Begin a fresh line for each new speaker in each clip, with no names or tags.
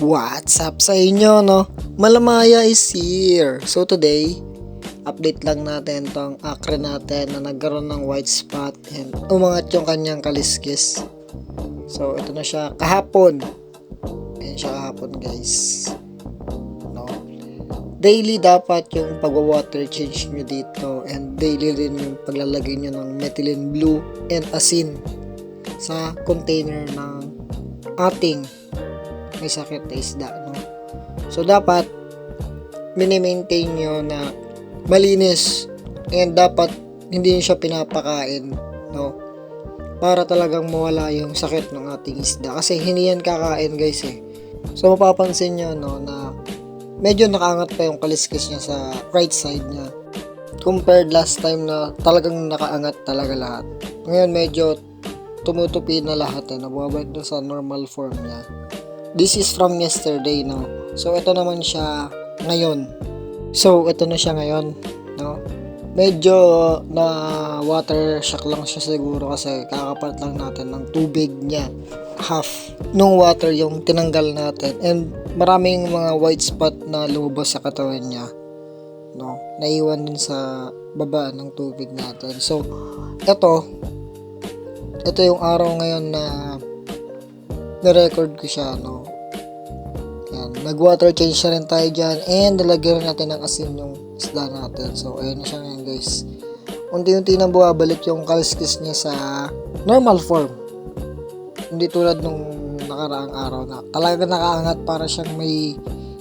What's up sa inyo, no? Malamaya is here. So today, update lang natin tong akre natin na nagkaroon ng white spot and umangat yung kanyang kaliskis. So ito na siya kahapon. Ayan siya kahapon, guys. No? Daily dapat yung pag-water change nyo dito and daily rin yung paglalagay nyo ng methylene blue and asin sa container ng ating may sakit na isda, no? So, dapat mini-maintain nyo na malinis and dapat hindi nyo siya pinapakain, no? Para talagang mawala yung sakit ng ating isda kasi hindi yan kakain, guys, eh. So, mapapansin nyo, no, na medyo nakaangat pa yung kaliskis niya sa right side niya compared last time na talagang nakaangat talaga lahat. Ngayon, medyo tumutupi na lahat, eh. Nababalik na sa normal form niya. This is from yesterday, no? So, ito naman siya ngayon. No? Medyo na water shock lang siya siguro kasi kakapalit lang natin ng tubig niya. Half nung water yung tinanggal natin. And maraming mga white spot na lumabas sa katawan niya. No? Naiwan din sa baba ng tubig natin. So, ito yung araw ngayon na na-record ko siya, no? Yan. Nag-water change na rin tayo dyan and nalagyan natin ng asin yung isda natin. So, ayun na siya ngayon, guys. Unti-unti nang bumabalik yung kaliskis niya sa normal form. Hindi tulad nung nakaraang araw na talaga nakaangat para siyang may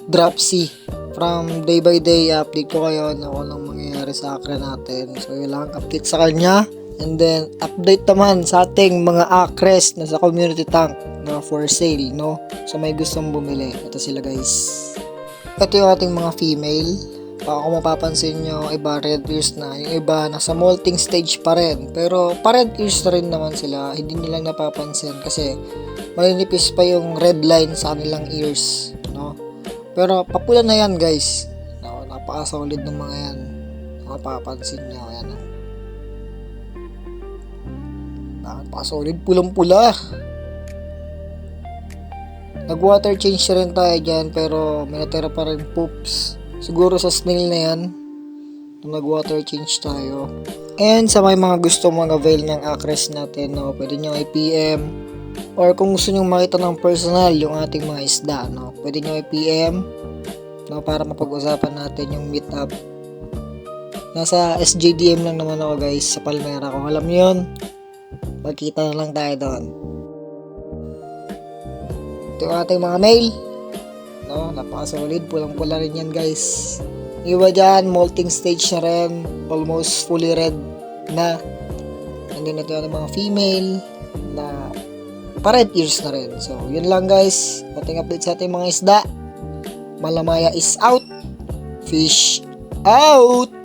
dropsy. From day by day, update ko kayo na kung anong mangyayari sa akre natin. So, yun lang update sa kanya. And then, update naman sa ating mga akres na sa community tank na for sale, no? So, may gustong bumili. Ito sila, guys. Ito yung ating mga female. Kung mapapansin nyo, iba red ears na. Yung iba, nasa molting stage pa rin. Pero, pa-red ears na rin naman sila. Hindi nilang napapansin kasi malinipis pa yung red line sa kanilang ears, no? Pero, papula na yan, guys. No, napaka-solid ng mga yan. Mapapansin nyo, ayan. Napaka-solid, pulang-pula. Nag-water change rin tayo dyan, pero may natira pa rin poops. Siguro sa snail na yan, nag-water change tayo. And sa may mga gusto mag-avail ng acres natin, no, pwede nyo i-PM. Or kung gusto nyo makita ng personal yung ating mga isda, no, pwede nyo i-PM, no, para mapag-usapan natin yung meet up. Nasa SJDM lang naman ako, guys, sa Palmera. Kung alam nyo yun, magkita na lang tayo doon. Ito yung ating mga mail. No, napaka-solid. Pulang-pula rin yan, guys. Iba dyan, molting stage na rin. Almost fully red na. And then ito yung mga female na pa-red ears na rin. So, yun lang, guys. Ating update sa ating mga isda. Malamaya is out. Fish out!